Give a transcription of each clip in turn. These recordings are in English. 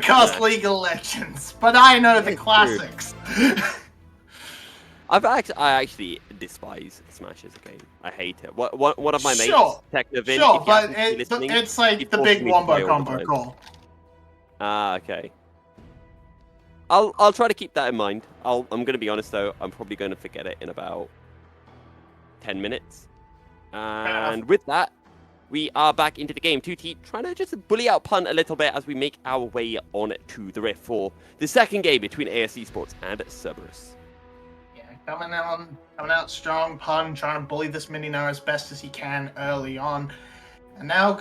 because League of Legends, but I know the classics. I actually despise Smash as a game. I hate it. One of my mates, Technovin, sure, but it's like the big wombo combo call. Okay. I'll try to keep that in mind. I'm gonna be honest though. I'm probably gonna forget it in about 10 minutes. And with that, we are back into the game. 2T trying to just bully out Pun a little bit as we make our way on to the Rift for the second game between AS Esports and Cerberus. Yeah, coming out strong. Pun trying to bully this mini-no as best as he can early on. And now,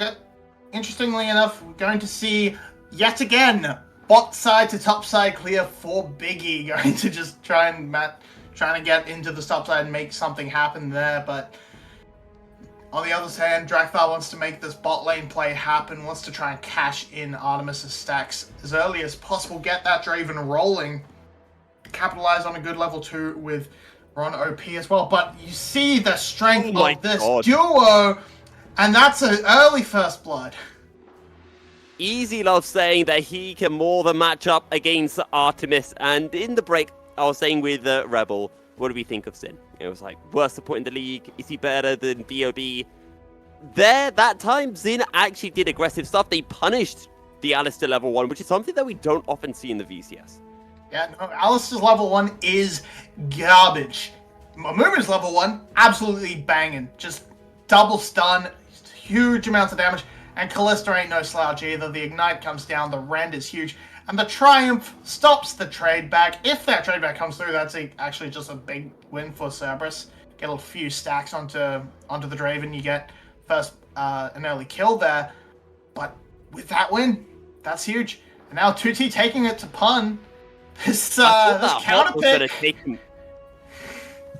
interestingly enough, we're going to see yet again bot side to top side clear for Biggie, going to just trying to get into the top side and make something happen there, but on the other hand, Drakthar wants to make this bot lane play happen, wants to try and cash in Artemis' stacks as early as possible, get that Draven rolling, capitalize on a good level 2 with Ron OP as well. But you see the strength of this duo, and that's an early first blood. Easy Love saying that he can more than match up against Artemis, and in the break, I was saying with Rebel, what do we think of Sin? It was like, worst support in the league. Is he better than BOB? That time, Sin actually did aggressive stuff. They punished the Alistair level 1, which is something that we don't often see in the VCS. Yeah, no, Alistair's level 1 is garbage. Amumu's level 1, absolutely banging. Just double stun, huge amounts of damage. And Kalista ain't no slouch either. The Ignite comes down, the Rend is huge. And the Triumph stops the trade back. If that trade back comes through, that's actually just a big win for Cerberus. Get a few stacks onto the Draven. You get first an early kill there. But with that win, that's huge. And now 2T taking it to Pun. This counter pick.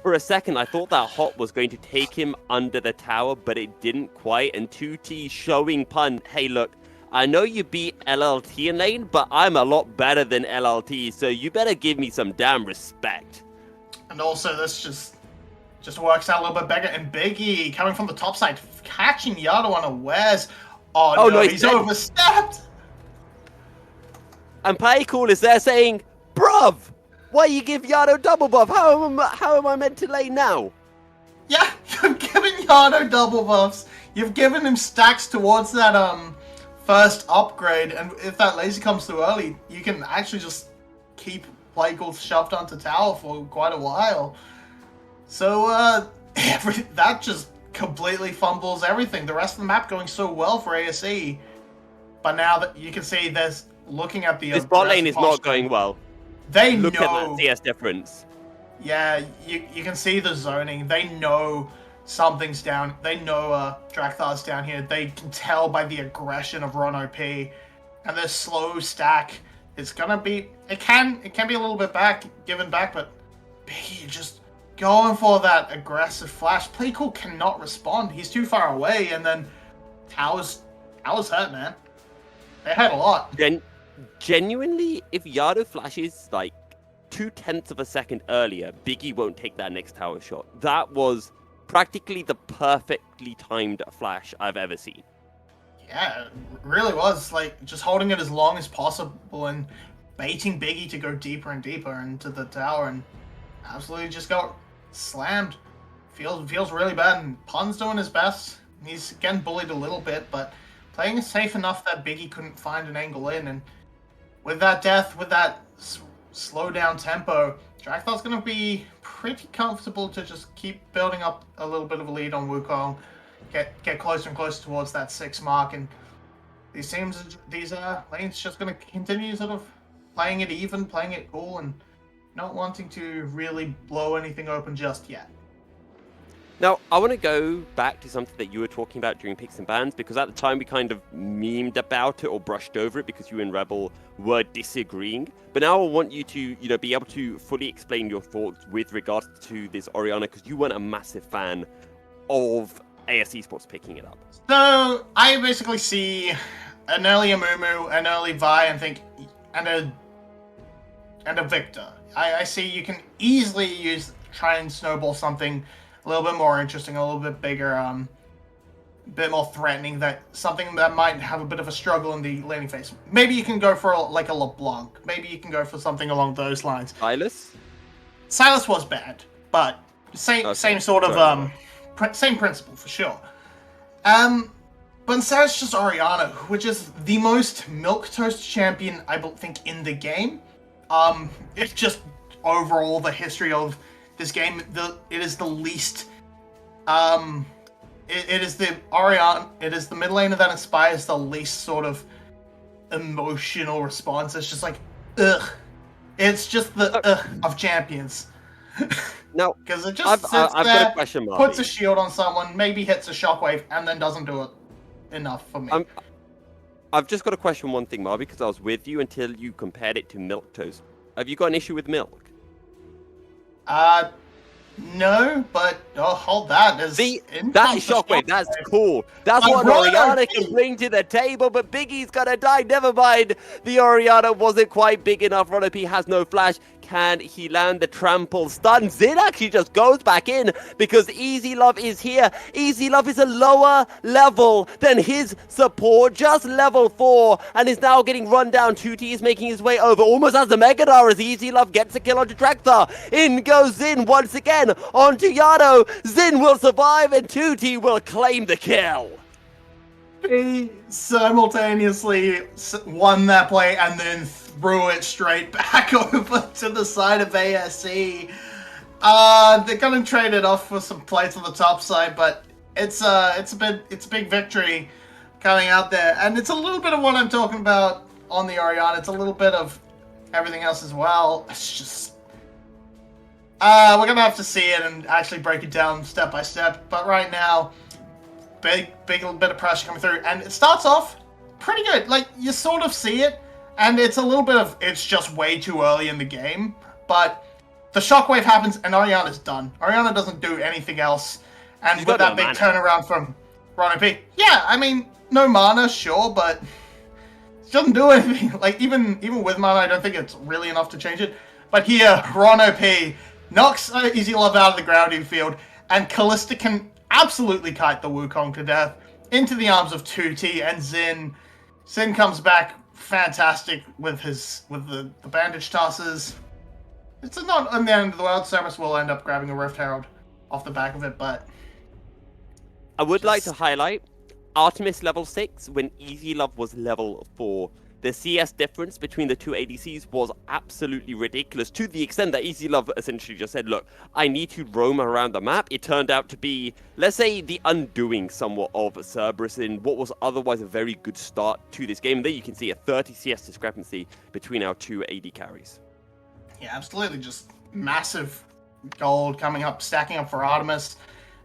For a second, I thought that Hot was going to take him under the tower, but it didn't quite. And 2T showing Pun, hey, look, I know you beat LLT in lane, but I'm a lot better than LLT, so you better give me some damn respect. And also, this just works out a little bit better. And Biggie coming from the top side, catching Yado unawares. Oh no, he's overstepped. And Paycool is there saying, bruv, why you give Yado double buff? How am I meant to lane now? Yeah, you've given Yado double buffs. You've given him stacks towards that first upgrade, and if that laser comes through early, you can actually just keep Playcool shoved onto tower for quite a while. So that just completely fumbles everything. The rest of the map going so well for ASE, but now that you can see, there's looking at the this bot lane is not going well. They look know at that CS difference. Yeah, you can see the zoning. They know something's down. They know Drakthar's down here. They can tell by the aggression of Ron OP, and this slow stack. It's gonna be. It can be a little bit given back, but Biggie just going for that aggressive flash. Playcool cannot respond. He's too far away, and then Tower's hurt, man. They hurt a lot. Genuinely, if Yado flashes like 0.2 of a second earlier, Biggie won't take that next tower shot. That was practically the perfectly timed flash I've ever seen. Yeah, it really was. Like, just holding it as long as possible and baiting Biggie to go deeper and deeper into the tower, and absolutely just got slammed. Feels really bad, and Pun's doing his best. He's getting bullied a little bit, but playing it safe enough that Biggie couldn't find an angle in, and with that death, with that slow down tempo, Drakthar's going to be pretty comfortable to just keep building up a little bit of a lead on Wukong, get closer and closer towards that 6 mark, and these lanes just going to continue sort of playing it even, playing it cool, and not wanting to really blow anything open just yet. Now, I want to go back to something that you were talking about during Picks and Bans, because at the time we kind of memed about it or brushed over it because you and Rebel were disagreeing. But now I want you to, be able to fully explain your thoughts with regards to this Orianna, because you weren't a massive fan of AS Esports picking it up. So, I basically see an early Amumu, an early Vi, and a Victor. I see you can easily try and snowball something a little bit more interesting, a little bit bigger. bit more threatening, that something that might have a bit of a struggle in the laning phase. Maybe you can go for like a LeBlanc. Maybe you can go for something along those lines. Silas? Silas was bad, but same sort of same principle for sure. But instead it's just Orianna, which is the most milquetoast champion I think in the game. It's just overall the history of this game. It is the least. It is the Orianna. It is the mid laner that inspires the least sort of emotional response. It's just like ugh. It's just the ugh of champions. No, because it just sits I've there, got a question, Marty. puts a shield on someone, maybe hits a shockwave, and then doesn't do it enough for me. I've just got to question one thing, Marty, because I was with you until you compared it to milquetoast. Have you got an issue with milk? No, but hold that. See, that is shockwave. That's cool. That's what Orianna can bring to the table, but Biggie's gonna die. Never mind. The Orianna wasn't quite big enough. Ronopi has no flash. Can he land the trample stun? Zin actually just goes back in because Easy Love is here. Easy Love is a lower level than his support, just level 4, and is now getting run down. 2T is making his way over, almost as the Megadar as Easy Love gets a kill onto Trakthar. In goes Zin once again onto Yano. Zin will survive and 2T will claim the kill. He simultaneously won that play and then threw it straight back over to the side of ASE. They're gonna trade it off for some plates on the top side, but it's a big victory coming out there, and it's a little bit of what I'm talking about on the Orianna. It's a little bit of everything else as well. It's just we're gonna have to see it and actually break it down step by step. But right now, big little bit of pressure coming through, and it starts off pretty good. Like, you sort of see it, and it's a little bit of, it's just way too early in the game, but the shockwave happens and Orianna's done. Orianna doesn't do anything else, and with that big turnaround from Ronopi, yeah, I mean, no mana, sure, but it doesn't do anything. Like, even with mana, I don't think it's really enough to change it. But here, Ronopi knocks Easy Love out of the grounding field, and Kalista can absolutely kite the Wukong to death into the arms of 2T, and Zin comes back fantastic with the bandage tosses. It's not on the end of the world. Cerberus will end up grabbing a Rift Herald off the back of it, but I would like to highlight Artemis level 6 when Easy Love was level 4. The CS difference between the two ADCs was absolutely ridiculous, to the extent that Easy Love essentially just said, look, I need to roam around the map. It turned out to be, let's say, the undoing somewhat of Cerberus in what was otherwise a very good start to this game. There you can see a 30 CS discrepancy between our two AD carries. Yeah, absolutely. Just massive gold coming up, stacking up for Artemis.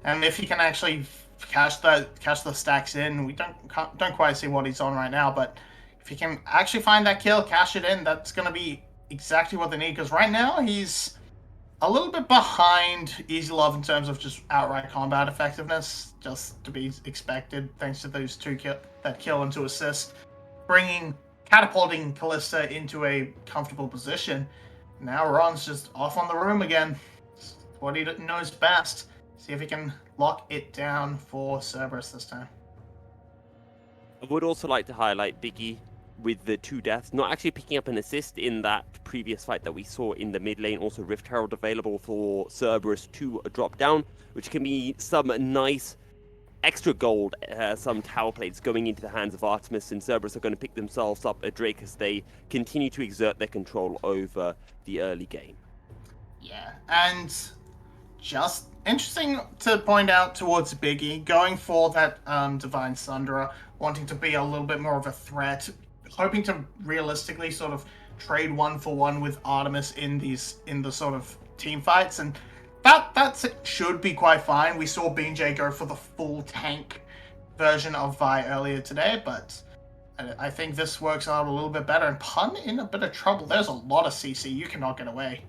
And if he can actually cash the stacks in, we don't quite see what he's on right now, but if he can actually find that kill, cash it in, that's going to be exactly what they need. Because right now, he's a little bit behind Easy Love in terms of just outright combat effectiveness, just to be expected, thanks to those that kill and 2 assist, catapulting Kalista into a comfortable position. Now Ron's just off on the room again. It's what he knows best. See if he can lock it down for Cerberus this time. I would also like to highlight Biggie with the 2 deaths, not actually picking up an assist in that previous fight that we saw in the mid lane. Also Rift Herald available for Cerberus to drop down, which can be some nice extra gold, some tower plates going into the hands of Artemis, and Cerberus are going to pick themselves up a Drake as they continue to exert their control over the early game. Yeah, and just interesting to point out towards Biggie, going for that Divine Sunderer, wanting to be a little bit more of a threat, hoping to realistically sort of trade 1-for-1 with Artemis in the sort of team fights, and that should be quite fine. We saw BJ go for the full tank version of Vi earlier today, but I think this works out a little bit better. And Pun in a bit of trouble. There's a lot of CC. You cannot get away.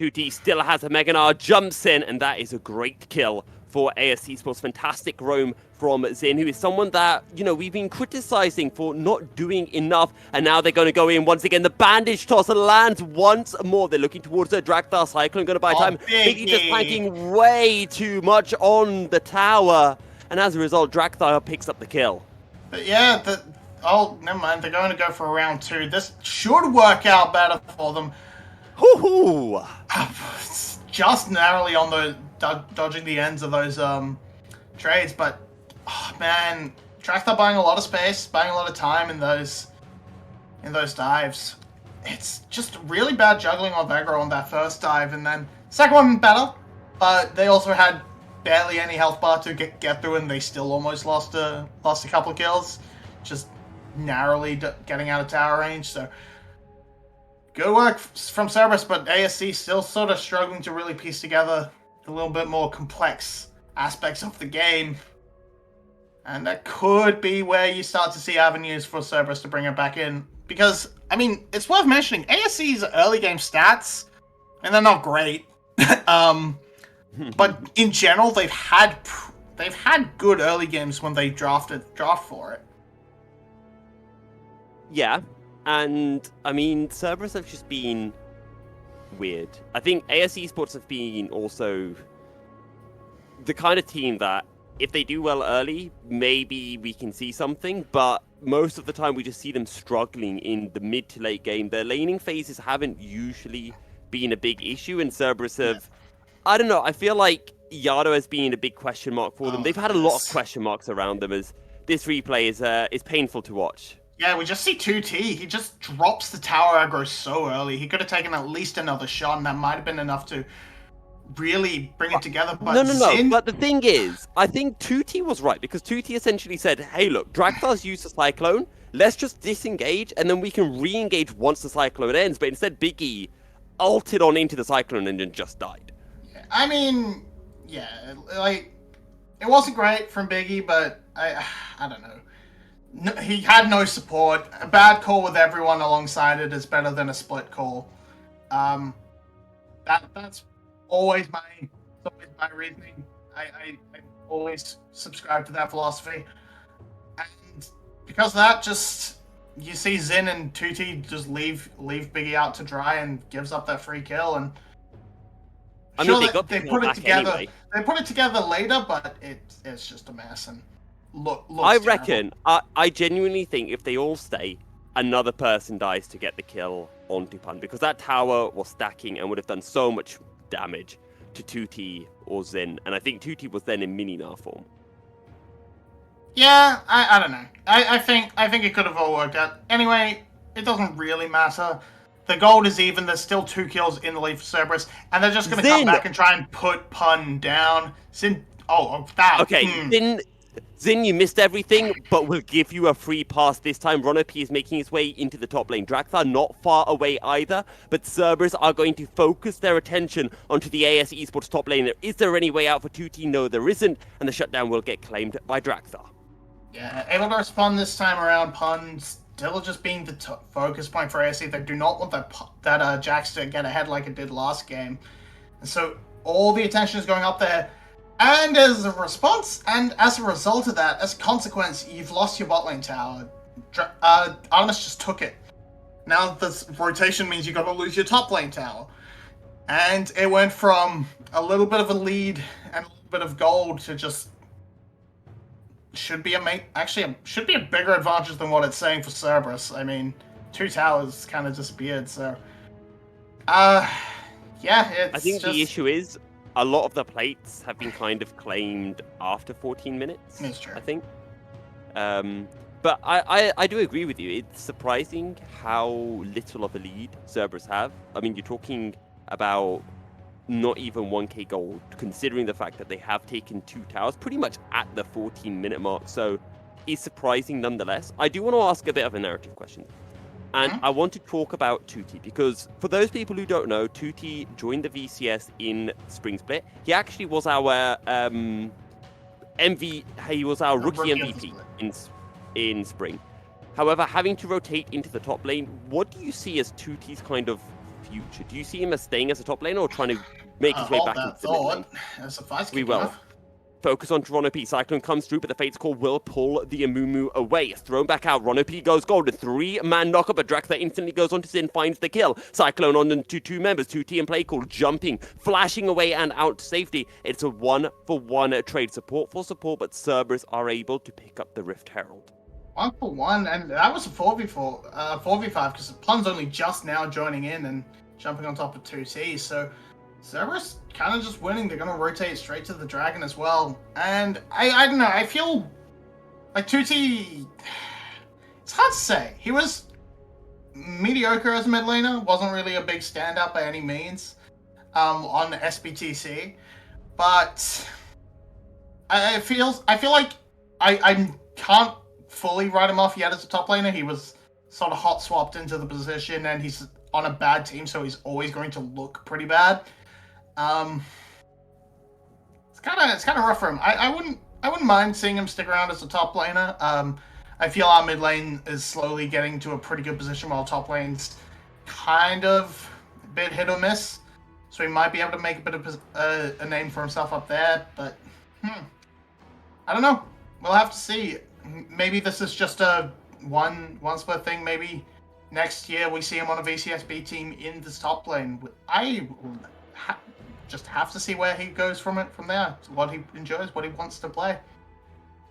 2T still has a Meganar, jumps in, and that is a great kill for AS Esports. Fantastic roam from Zin, who is someone that, we've been criticizing for not doing enough, and now they're going to go in once again. The bandage toss lands once more. They're looking towards the Drakthar. Cyclone going to buy time. Biggie just flanking way too much on the tower. and as a result, Drakthar picks up the kill. But yeah, oh, never mind. They're going to go for round 2. This should work out better for them. Hoo-hoo! Just narrowly on the dodging the ends of those trades, but oh, man, Drakthar buying a lot of space, buying a lot of time in those dives. It's just really bad juggling on Vegro on that first dive, and then second one better, but they also had barely any health bar to get through, and they still almost lost a couple of kills, just narrowly getting out of tower range. So good work from Cerberus, but ASC still sort of struggling to really piece together a little bit more complex aspects of the game. And that could be where you start to see avenues for Cerberus to bring it back in. Because, I mean, it's worth mentioning, ASC's early game stats, and they're not great. But in general, they've had good early games when they draft for it. Yeah, and I mean, Cerberus have just been weird. I think AS Esports have been also the kind of team that if they do well early, maybe we can see something, but most of the time we just see them struggling in the mid to late game. Their laning phases haven't usually been a big issue, and Cerberus have, I don't know, I feel like Yado has been a big question mark for them. They've had a lot of question marks around them, as this replay is painful to watch. Yeah, we just see 2T. He just drops the tower aggro so early. He could have taken at least another shot, and that might have been enough to really bring it together. But no. But the thing is, I think 2T was right, because 2T essentially said, hey, look, Drakthar's used the Cyclone. Let's just disengage, and then we can re-engage once the Cyclone ends. But instead, Biggie ulted on into the Cyclone and then just died. I mean, yeah, like, it wasn't great from Biggie, but I don't know. No, he had no support. A bad call with everyone alongside it is better than a split call. That's always my reasoning. I always subscribe to that philosophy. And because of that, just you see Zin and 2T just leave Biggie out to dry and gives up that free kill. And I mean, they put it together. Anyway. They put it together later, but it's just a mess. And I reckon, I genuinely think if they all stay, another person dies to get the kill onto Pun, because that tower was stacking and would have done so much damage to 2T or Zin, and I think 2T was then in mini-Nar form. Yeah, I don't know. I think it could have all worked out. Anyway, it doesn't really matter. The gold is even. There's still 2 kills in the lead for Cerberus, and they're just going to come back and try and put Pun down. Zin, that. Okay, Zin, you missed everything, but we'll give you a free pass this time. Ronopi is making his way into the top lane. Drakthar not far away either, but Cerberus are going to focus their attention onto the AS Esports top lane. Is there any way out for 2T? No, there isn't, and the shutdown will get claimed by Drakthar. Yeah, able to respond this time around. Pun still just being the focus point for ASC. They do not want that Jax to get ahead like it did last game. And so all the attention is going up there. And as a response, and as a result of that, as a consequence, you've lost your bot lane tower. Artemis just took it. Now this rotation means you've got to lose your top lane tower. And it went from a little bit of a lead and a little bit of gold to just should be a bigger advantage than what it's saying for Cerberus. I mean, 2 towers kind of disappeared, so yeah, I think the issue is a lot of the plates have been kind of claimed after 14 minutes. That's true. I think. But I do agree with you. It's surprising how little of a lead Cerberus have. I mean, you're talking about not even 1k gold, considering the fact that they have taken 2 towers pretty much at the 14-minute mark. So it's surprising nonetheless. I do want to ask a bit of a narrative question. And I want to talk about 2T, because for those people who don't know, 2T joined the VCS in Spring Split. He actually was our rookie MVP in Spring. However, having to rotate into the top lane, what do you see as 2T's kind of future? Do you see him as staying as a top lane or trying to make his way back into the mid lane? As a We will. Focus on Toronto P. Cyclone comes through, but the Fate's Call will pull the Amumu away. Thrown back out. Rono P goes golden. 3-man knockup, but Drax that instantly goes on to Sin, finds the kill. Cyclone on to 2 members. 2T and Play Call jumping, flashing away and out to safety. It's a 1-for-1 trade. Support for support, but Cerberus are able to pick up the Rift Herald. 1-for-1, and that was a 4v4, 4v5, because Plun's only just now joining in and jumping on top of 2T, so Cerberus kind of just winning. They're going to rotate straight to the Dragon as well, and I don't know, I feel like 2T, it's hard to say. He was mediocre as a mid laner, wasn't really a big standout by any means on SBTC, but I feel like I can't fully write him off yet as a top laner. He was sort of hot swapped into the position, and he's on a bad team, so he's always going to look pretty bad. It's kind of rough for him. I wouldn't mind seeing him stick around as a top laner. I feel our mid lane is slowly getting to a pretty good position, while top lane's kind of a bit hit or miss. So he might be able to make a bit of a name for himself up there, but I don't know. We'll have to see. Maybe this is just a one split thing. Maybe next year we see him on a VCS B team in this top lane. I just have to see where he goes from there. What he enjoys, what he wants to play.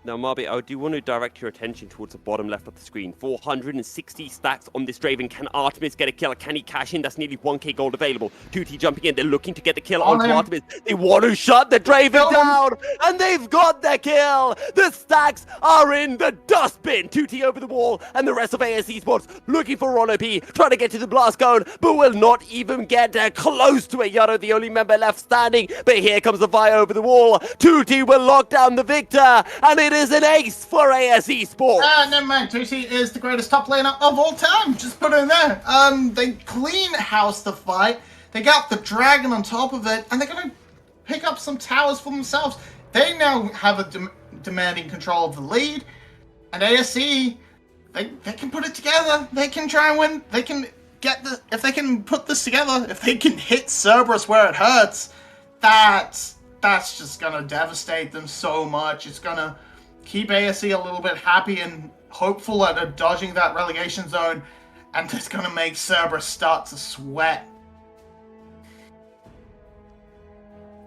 Now, Marby, I do want to direct your attention towards the bottom left of the screen. 460 stacks on this Draven. Can Artemis get a kill? Can he cash in? That's nearly 1k gold available. 2T jumping in. They're looking to get the kill onto Artemis. They want to shut the Draven down, and they've got the kill. The stacks are in the dustbin. 2T over the wall, and the rest of AS Esports looking for Rono P, trying to get to the blast cone, but will not even get close to it. Yaro, the only member left standing, but here comes the fire over the wall. 2T will lock down the victor, and it is an ace for AS Esports. Never mind. 2T is the greatest top laner of all time. Just put it in there. They clean house the fight. They got the Dragon on top of it, and they're going to pick up some towers for themselves. They now have a demanding control of the lead, and ASE, they can put it together. They can try and win. They can get the, if they can put this together, if they can hit Cerberus where it hurts, that's just going to devastate them so much. It's going to keep ASE a little bit happy and hopeful at dodging that relegation zone, and it's going to make Cerberus start to sweat.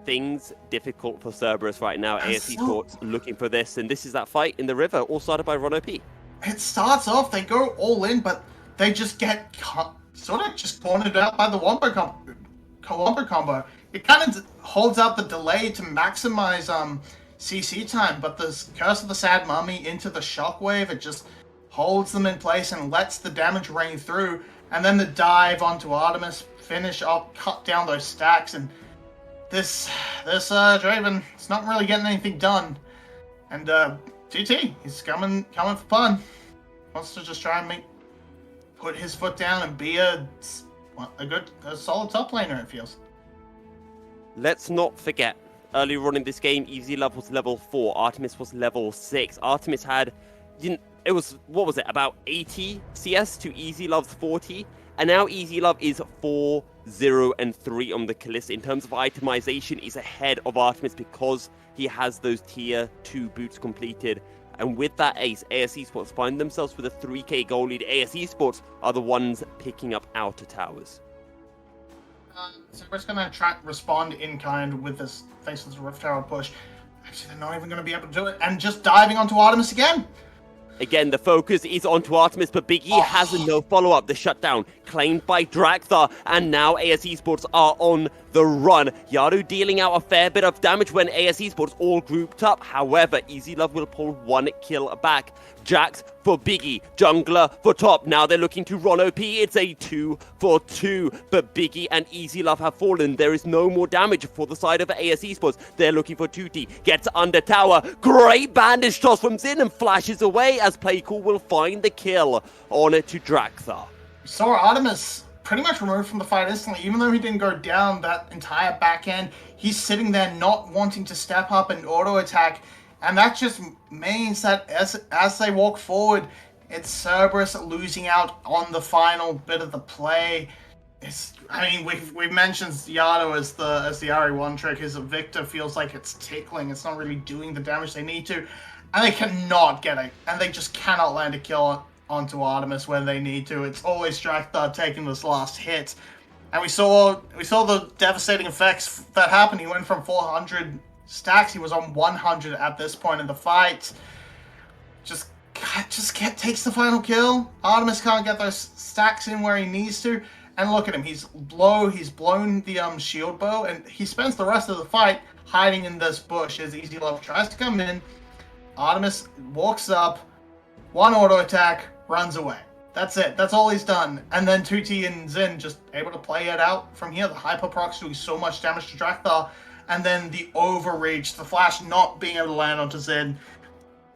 Things difficult for Cerberus right now. AS Esports looking for this, and this is that fight in the river, all started by Rono P. It starts off, they go all in, but they just get sort of just cornered out by the Wombo combo. It kind of holds out the delay to maximize CC time, but the Curse of the Sad Mummy into the Shockwave, it just holds them in place and lets the damage rain through, and then the dive onto Artemis, finish up, cut down those stacks, and this Draven, it's not really getting anything done. And TT, he's coming for fun. Wants to just try and put his foot down and be a solid top laner, it feels. Let's not forget, earlier on in this game, Easy Love was level 4, Artemis was level 6. Artemis had, it was, what was it, about 80 CS to Easy Love's 40, and now Easy Love is 4, 0, and 3 on the Kalista. In terms of itemization, is ahead of Artemis because he has those tier 2 boots completed. And with that ace, AS Esports find themselves with a 3k goal lead. AS Esports are the ones picking up outer towers. So we're just going to respond in kind with this, thanks to this Rift Tower push. Actually, they're not even going to be able to do it. And just diving onto Artemis again. Again, the focus is onto Artemis, but Big E has a no follow-up. The shutdown claimed by Draktha, and now AS Esports are on the run. Yaru dealing out a fair bit of damage when AS Esports all grouped up. However, Easy Love will pull 1 kill back. Jax for Biggie, Jungler for top. Now they're looking to Rono P. It's a 2 for 2, but Biggie and Easy Love have fallen. There is no more damage for the side of AS Esports. They're looking for 2T. Gets under tower. Great bandage toss from Zin and flashes away as Playcool will find the kill on it to Draktha. So Artemis pretty much removed from the fight instantly. Even though he didn't go down that entire back end, he's sitting there not wanting to step up and auto attack. And that just means that as they walk forward, it's Cerberus losing out on the final bit of the play. I mean, we've mentioned Yano as the RE1 trick. His Victor feels like it's tickling. It's not really doing the damage they need to, and they cannot get it. And they just cannot land a kill onto Artemis when they need to. It's always Drakthar taking this last hit, and we saw the devastating effects that happened. He went from 400 stacks. He was on 100 at this point in the fight. Just takes the final kill. Artemis can't get those stacks in where he needs to. And look at him. He's blown the shield bow, and he spends the rest of the fight hiding in this bush as Easy Love tries to come in. Artemis walks up, one auto attack, runs away. That's it. That's all he's done. And then 2T and Xin just able to play it out from here. The hyper procs doing so much damage to Drakthar, and then the overreach, the flash not being able to land onto Xin,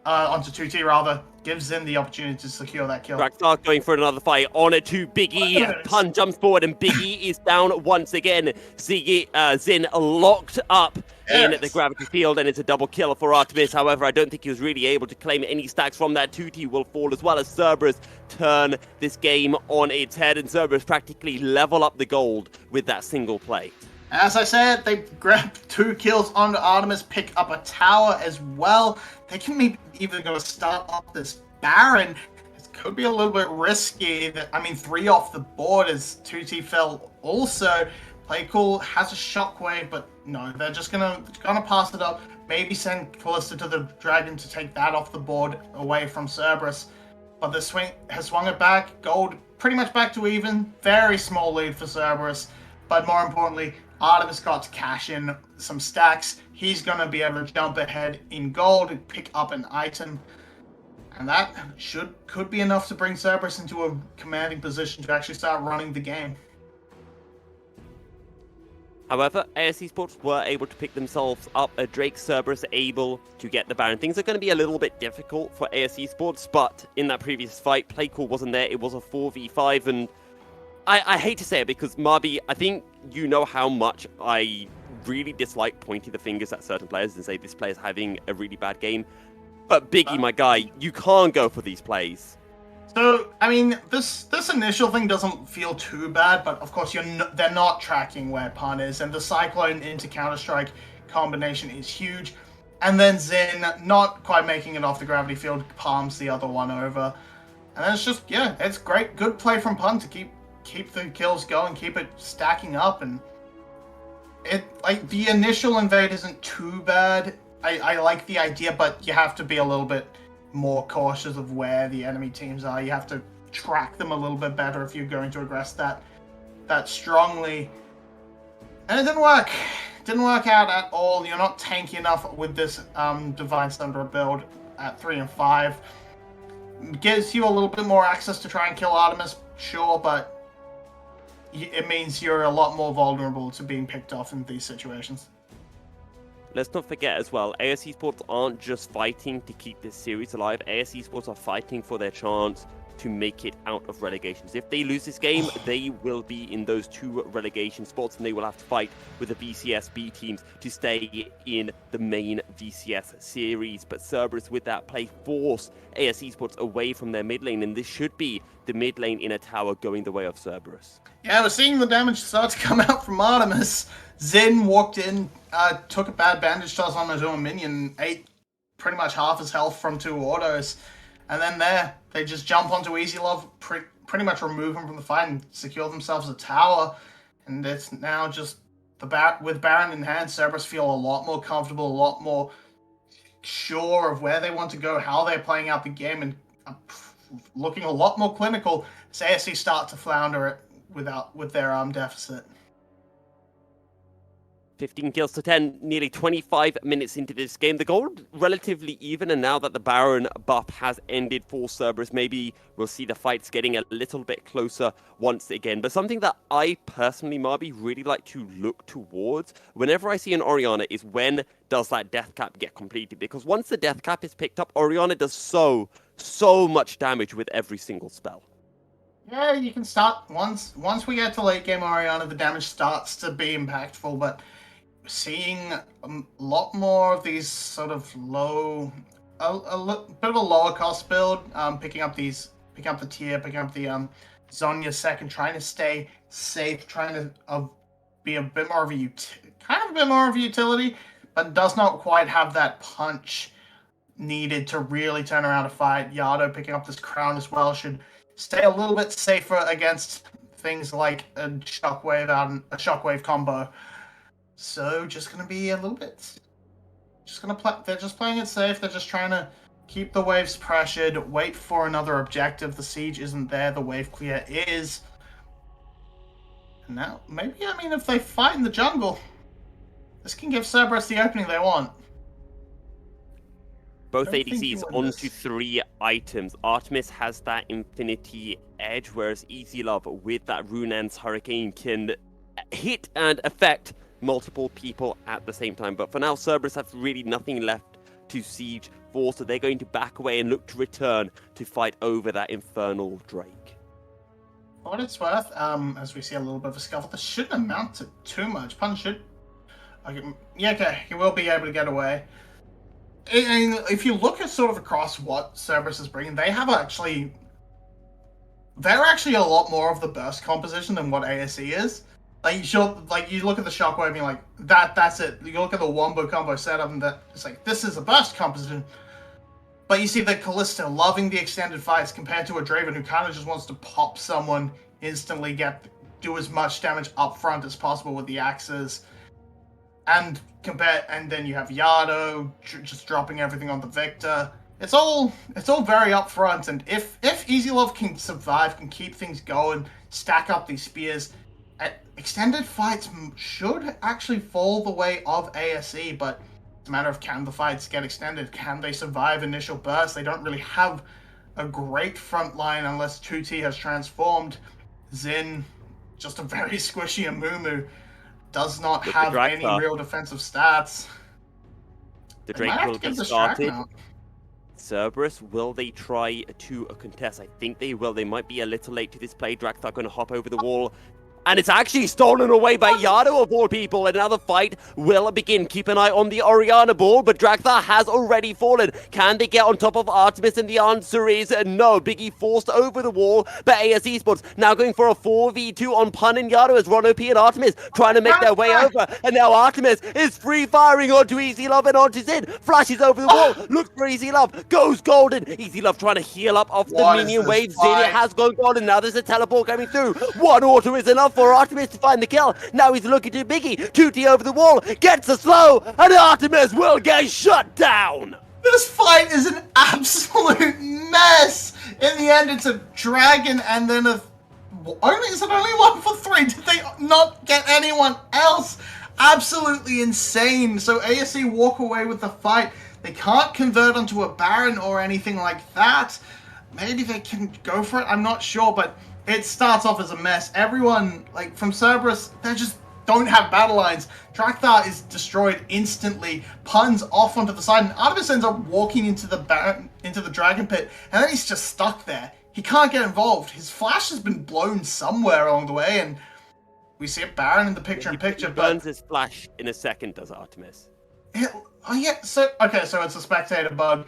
onto 2T rather, gives Xin the opportunity to secure that kill. Drakthar going for another fight. On it to Biggie. Pun jumps forward and Biggie is down once again. Xin locked up in the gravity field, and it's a double kill for Artemis. However, I don't think he was really able to claim any stacks from that. 2T will fall as well as Cerberus turn this game on its head, and Cerberus practically level up the gold with that single play. As I said, they grab 2 kills onto Artemis, pick up a tower as well. They can maybe even go start up this Baron. It could be a little bit risky. 3 off the board as 2T fell also. Play cool, has a shockwave, but no, they're just gonna pass it up. Maybe send Callista to the Dragon to take that off the board away from Cerberus. But the swing has swung it back. Gold pretty much back to even. Very small lead for Cerberus. But more importantly, Artemis got to cash in some stacks. He's going to be able to jump ahead in gold and pick up an item. And that could be enough to bring Cerberus into a commanding position to actually start running the game. However, AS Esports were able to pick themselves up. Drake Cerberus able to get the Baron. Things are going to be a little bit difficult for AS Esports, but in that previous fight, Playcool wasn't there. It was a 4v5, and I hate to say it because, Marby, I think you know how much I really dislike pointing the fingers at certain players and say this player's having a really bad game. But Biggie, my guy, you can't go for these plays. So, this initial thing doesn't feel too bad, but of course they're not tracking where Pun is, and the Cyclone into Counter-Strike combination is huge. And then Xin, not quite making it off the gravity field, palms the other one over. And then it's just, it's great. Good play from Pun to keep the kills going, keep it stacking up, and the initial invade isn't too bad. I like the idea, but you have to be a little bit more cautious of where the enemy teams are. You have to track them a little bit better if you're going to aggress that strongly. And it didn't work. It didn't work out at all. You're not tanky enough with this Divine Thunder build at 3 and 5. It gives you a little bit more access to try and kill Artemis, sure, but it means you're a lot more vulnerable to being picked off in these situations. Let's not forget as well, AS Esports aren't just fighting to keep this series alive. AS Esports are fighting for their chance to make it out of relegations. If they lose this game, they will be in those 2 relegation spots, and they will have to fight with the VCS B teams to stay in the main VCS series. But Cerberus, with that play, force AS Esports away from their mid lane, and this should be the mid lane in a tower going the way of Cerberus. Yeah, we're seeing the damage start to come out from Artemis. Xin walked in, took a bad bandage toss on his own minion, ate pretty much half his health from 2 autos, and then they just jump onto Easy Love, pretty much remove him from the fight and secure themselves a tower. And it's now just with Baron in hand, Cerberus feel a lot more comfortable, a lot more sure of where they want to go, how they're playing out the game, and looking a lot more clinical as ASC start to flounder with their arm deficit. 15 kills to 10, nearly 25 minutes into this game. The gold relatively even, and now that the Baron buff has ended for Cerberus, maybe we'll see the fights getting a little bit closer once again. But something that I personally, Marby, really like to look towards whenever I see an Orianna is when does that death cap get completed? Because once the death cap is picked up, Orianna does so much damage with every single spell. Yeah, you can start once we get to late game Orianna, the damage starts to be impactful, but seeing a lot more of these sort of bit of a lower cost build, picking up the tier, picking up the Zonya's second, trying to stay safe, trying to be a bit more of a bit more of a utility, but does not quite have that punch needed to really turn around a fight. Yado picking up this crown as well should stay a little bit safer against things like a shockwave combo. So just gonna be a little bit. They're just playing it safe. They're just trying to keep the waves pressured. Wait for another objective. The siege isn't there. The wave clear is. And now, maybe if they fight in the jungle, this can give Cerberus the opening they want. Both ADCs onto 3 items. Artemis has that infinity edge, whereas Easy Love with that Runaan's Hurricane can hit and affect multiple people at the same time. But for now, Cerberus have really nothing left to siege for, so they're going to back away and look to return to fight over that Infernal Drake. For what it's worth, as we see a little bit of a scuffle, this shouldn't amount to too much. Pun should... okay, he will be able to get away. And if you look at sort of across what Cerberus is bringing, they're actually a lot more of the burst composition than what ASE is. You look at the shockwave and you're like, that's it. You look at the wombo combo setup and it's like, this is a burst composition. But you see the Callisto loving the extended fights compared to a Draven who kind of just wants to pop someone instantly, do as much damage up front as possible with the axes. And then you have Yado just dropping everything on the Victor. It's all very upfront, and if Easy Love can survive, can keep things going, stack up these spears, extended fights should actually fall the way of ASE, but it's a matter of, can the fights get extended? Can they survive initial bursts? They don't really have a great front line unless 2T has transformed. Xin, just a very squishy Amumu. Does not have any real defensive stats. The Drake will be started. Cerberus, will they try to contest? I think they will. They might be a little late to this play. Drakthar going to hop over the wall. And it's actually stolen away by Yado of all people. Another fight will begin. Keep an eye on the Orianna ball, but Drakthar has already fallen. Can they get on top of Artemis? And the answer is no. Biggie forced over the wall, but AS Esports now going for a 4v2 on Pun and Yado as Ron OP and Artemis trying to make their way over. And now Artemis is free firing onto Easy Love and onto Zin. Flashes over the wall, looks for Easy Love, goes golden. Easy Love trying to heal up off the minion wave. Zin has gone golden. Now there's a teleport coming through. One auto is enough for Artemis to find the kill. Now he's looking to Biggie. 2T over the wall, gets a slow, and Artemis will get shut down. This fight is an absolute mess. In the end, it's a dragon and then is it only 1 for 3? Did they not get anyone else? Absolutely insane. So ASE walk away with the fight. They can't convert onto a Baron or anything like that. Maybe they can go for it. I'm not sure, but it starts off as a mess. Everyone, from Cerberus, they just don't have battle lines. Drakthar is destroyed instantly. Pun's off onto the side, and Artemis ends up walking into the dragon pit, and then he's just stuck there. He can't get involved. His flash has been blown somewhere along the way, and we see a Baron in the picture-in-picture. He burns his flash in a second, does Artemis? So it's a spectator bug.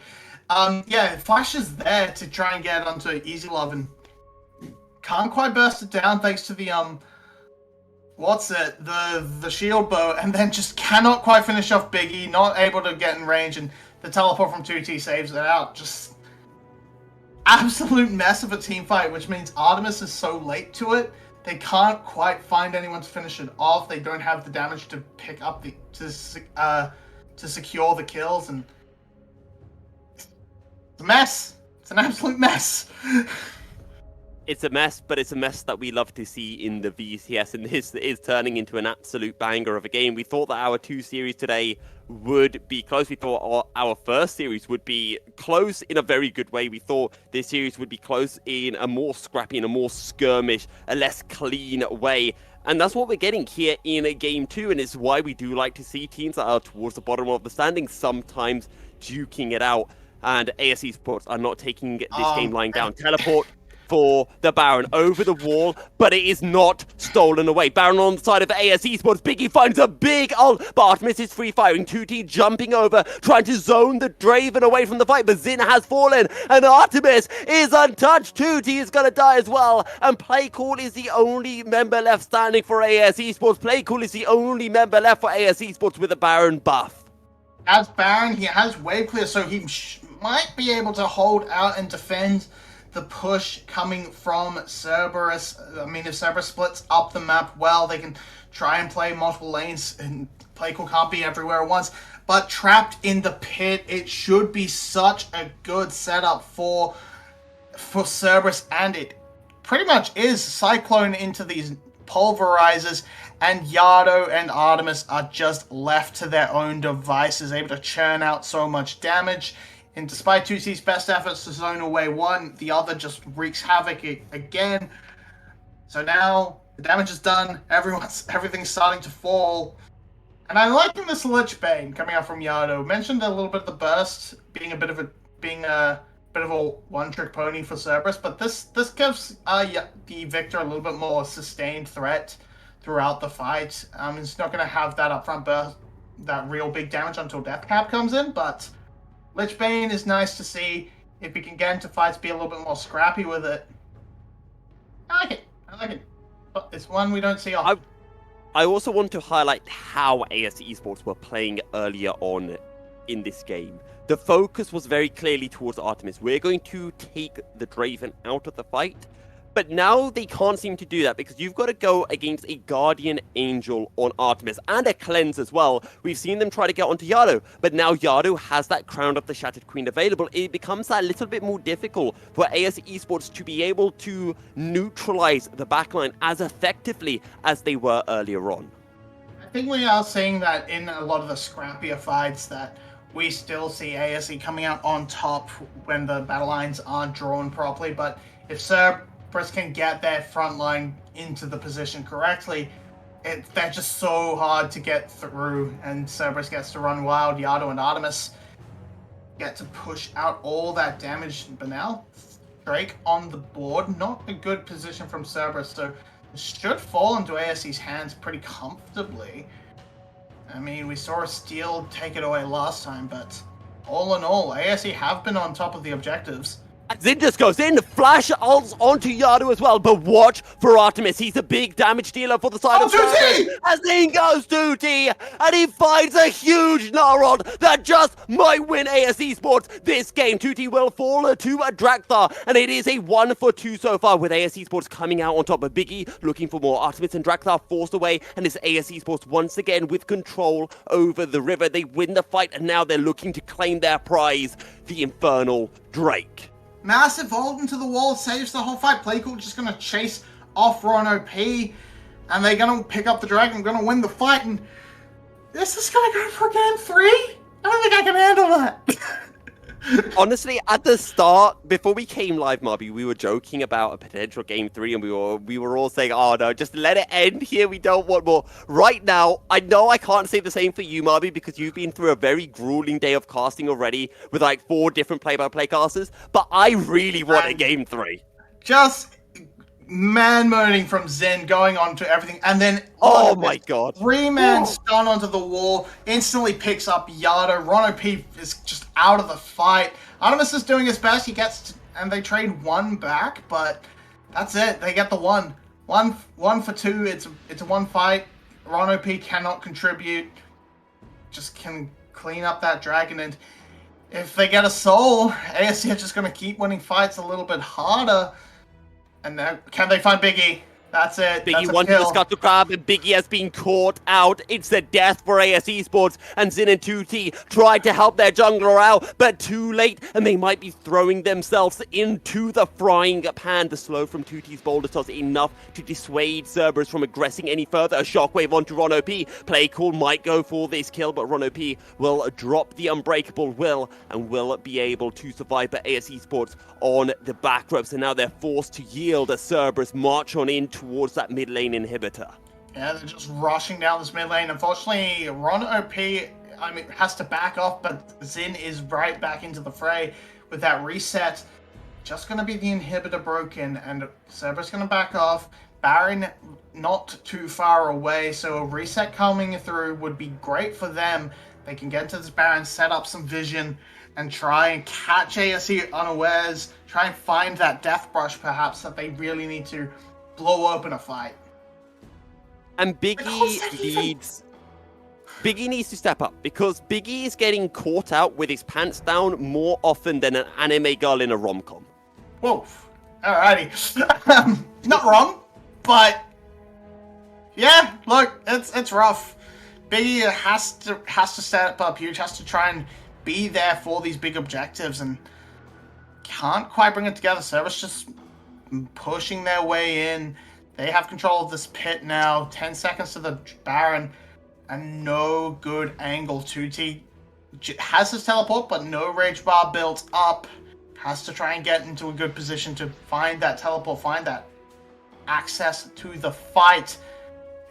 Flash is there to try and get onto Easy Love, and can't quite burst it down thanks to the the shield bow, and then just cannot quite finish off Biggie, not able to get in range, and the teleport from 2T saves it out. Just absolute mess of a team fight, which means Artemis is so late to it, they can't quite find anyone to finish it off. They don't have the damage to pick up to secure the kills, and it's a mess. It's an absolute mess. It's a mess, but it's a mess that we love to see in the VCS, and this is turning into an absolute banger of a game. We thought that our 2 series today would be close. We thought our first series would be close in a very good way. We thought this series would be close in a more scrappy, in a more skirmish, a less clean way. And that's what we're getting here in Game 2, and it's why we do like to see teams that are towards the bottom of the standings sometimes duking it out. And AS Esports are not taking this game lying down. Teleport for the Baron over the wall, but it is not stolen away. Baron on the side of AS Esports. Biggie finds a big ult, but Artemis is free firing. 2T jumping over, trying to zone the Draven away from the fight, but Zin has fallen, and Artemis is untouched. 2T is gonna die as well, and Playcool is the only member left standing for AS Esports. Playcool is the only member left for AS Esports with a Baron buff. As Baron, he has wave clear, so he might be able to hold out and defend the push coming from Cerberus. I mean, if Cerberus splits up the map well, they can try and play multiple lanes, and Playcool can't be everywhere at once. But trapped in the pit, it should be such a good setup for Cerberus, and it pretty much is. Cyclone into these pulverizers, and Yardo and Artemis are just left to their own devices, able to churn out so much damage. And despite 2C's best efforts to zone away one, the other just wreaks havoc again. So now the damage is done. Everything's starting to fall. And I'm liking this Lich Bane coming out from Yardo. Mentioned a little bit of the burst being a bit of a one-trick pony for Cerberus, but this gives the Victor a little bit more sustained threat throughout the fight. It's not going to have that upfront burst, that real big damage until Death Cap comes in, but Lich Bane is nice to see. If we can get into fights, be a little bit more scrappy with it. I like it. But it's one we don't see often. I also want to highlight how AS Esports were playing earlier on in this game. The focus was very clearly towards Artemis. We're going to take the Draven out of the fight. But now they can't seem to do that because you've got to go against a Guardian Angel on Artemis and a Cleanse as well. We've seen them try to get onto Yardo, but now Yardo has that Crown of the Shattered Queen available. It becomes that little bit more difficult for AS Esports to be able to neutralize the backline as effectively as they were earlier on. I think we are seeing that in a lot of the scrappier fights, that we still see ASE coming out on top when the battle lines aren't drawn properly. But if Cerberus can get their front line into the position correctly, they're just so hard to get through, and Cerberus gets to run wild. Yardo and Artemis get to push out all that damage. But now Drake on the board, not a good position from Cerberus, so it should fall into ASE's hands pretty comfortably. I mean, we saw a steal take it away last time, but all in all, ASE have been on top of the objectives. Zin just goes in, flash ults onto Yardo as well, but watch for Artemis. He's a big damage dealer for the side of Cerberus. As in goes 2T, and he finds a huge Narod that just might win AS Esports this game. 2T will fall to a Drakthar, and it is a 1-for-2 so far, with AS Esports coming out on top of Biggie, looking for more. Artemis and Drakthar forced away, and it's AS Esports once again with control over the river. They win the fight, and now they're looking to claim their prize, the Infernal Drake. Massive ult into the wall, saves the whole fight. Playcool just going to chase off Ron OP, and they're going to pick up the dragon, going to win the fight, and this is going to go for game 3? I don't think I can handle that. Honestly, at the start, before we came live, Marby, we were joking about a potential game 3, and we were all saying, oh no, just let it end here, we don't want more. Right now, I know I can't say the same for you, Marby, because you've been through a very grueling day of casting already with like 4 different play-by-play casters, but I really want a game 3. Just man-moaning from Zen, going on to everything, and then oh my god, 3-man stun onto the wall, instantly picks up Yardo. Ron OP is just out of the fight. Artemis is doing his best, and they trade 1 back, but that's it. They get the 1 for 2. It's a 1 fight. Ron OP cannot contribute, just can clean up that dragon, and if they get a soul, ASC are just going to keep winning fights a little bit harder. And now, can they find Biggie? That's it. Biggie wanted to scuttle crab, and Biggie has been caught out. It's a death for AS Esports, and Zin and 2T tried to help their jungler out, but too late, and they might be throwing themselves into the frying pan. The slow from 2T's boulder toss enough to dissuade Cerberus from aggressing any further. A shockwave onto Ron OP. Playcool might go for this kill, but Ron OP will drop the unbreakable will, and will be able to survive. But AS Esports on the back ropes, and now they're forced to yield as Cerberus march on in towards that mid lane inhibitor. Yeah, they're just rushing down this mid lane. Unfortunately, Ron OP has to back off, but Zin is right back into the fray with that reset. just going to be the inhibitor broken, and Cerberus going to back off. Baron not too far away, so a reset coming through would be great for them. They can get into this Baron, set up some vision, and try and catch ASE unawares. Try and find that death brush, perhaps, that they really need to blow open a fight. And Biggie needs to step up, because Biggie is getting caught out with his pants down more often than an anime girl in a rom-com. Whoa. Alrighty. Not wrong, but yeah, look, it's rough. Biggie has to step up huge, has to try and be there for these big objectives, and can't quite bring it together. Cerberus just pushing their way in. They have control of this pit now. 10 seconds to the Baron, and no good angle. 2T has his teleport, but no rage bar built up. Has to try and get into a good position to find that teleport, find that access to the fight.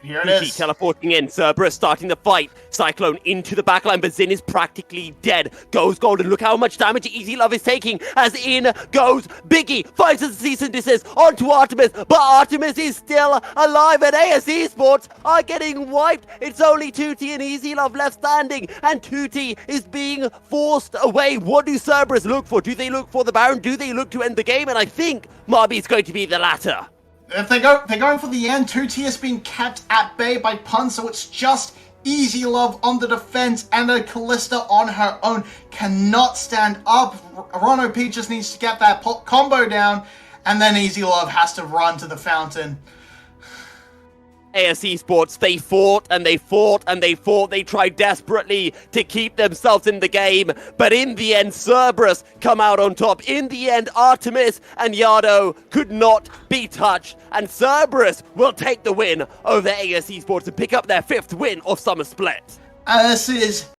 Here it is. Teleporting in, Cerberus starting the fight. Cyclone into the backline, but Xin is practically dead. Goes Golden, look how much damage Easy Love is taking, as in goes Biggie. Finds the cease and desist onto Artemis, but Artemis is still alive, and AS Esports are getting wiped. It's only 2T and Easy Love left standing, and 2T is being forced away. What do Cerberus look for? Do they look for the Baron? Do they look to end the game? And I think Marby is going to be the latter. If they're going for the end, 2T has been kept at bay by Pun, so it's just Easy Love on the defense, and a Callista on her own cannot stand up. Ron OP just needs to get that combo down, and then Easy Love has to run to the fountain. AS Esports, they fought and they fought and they fought. They tried desperately to keep themselves in the game, but in the end, Cerberus come out on top. In the end, Artemis and Yardo could not be touched, and Cerberus will take the win over AS Esports to pick up their 5th win of Summer Split. This is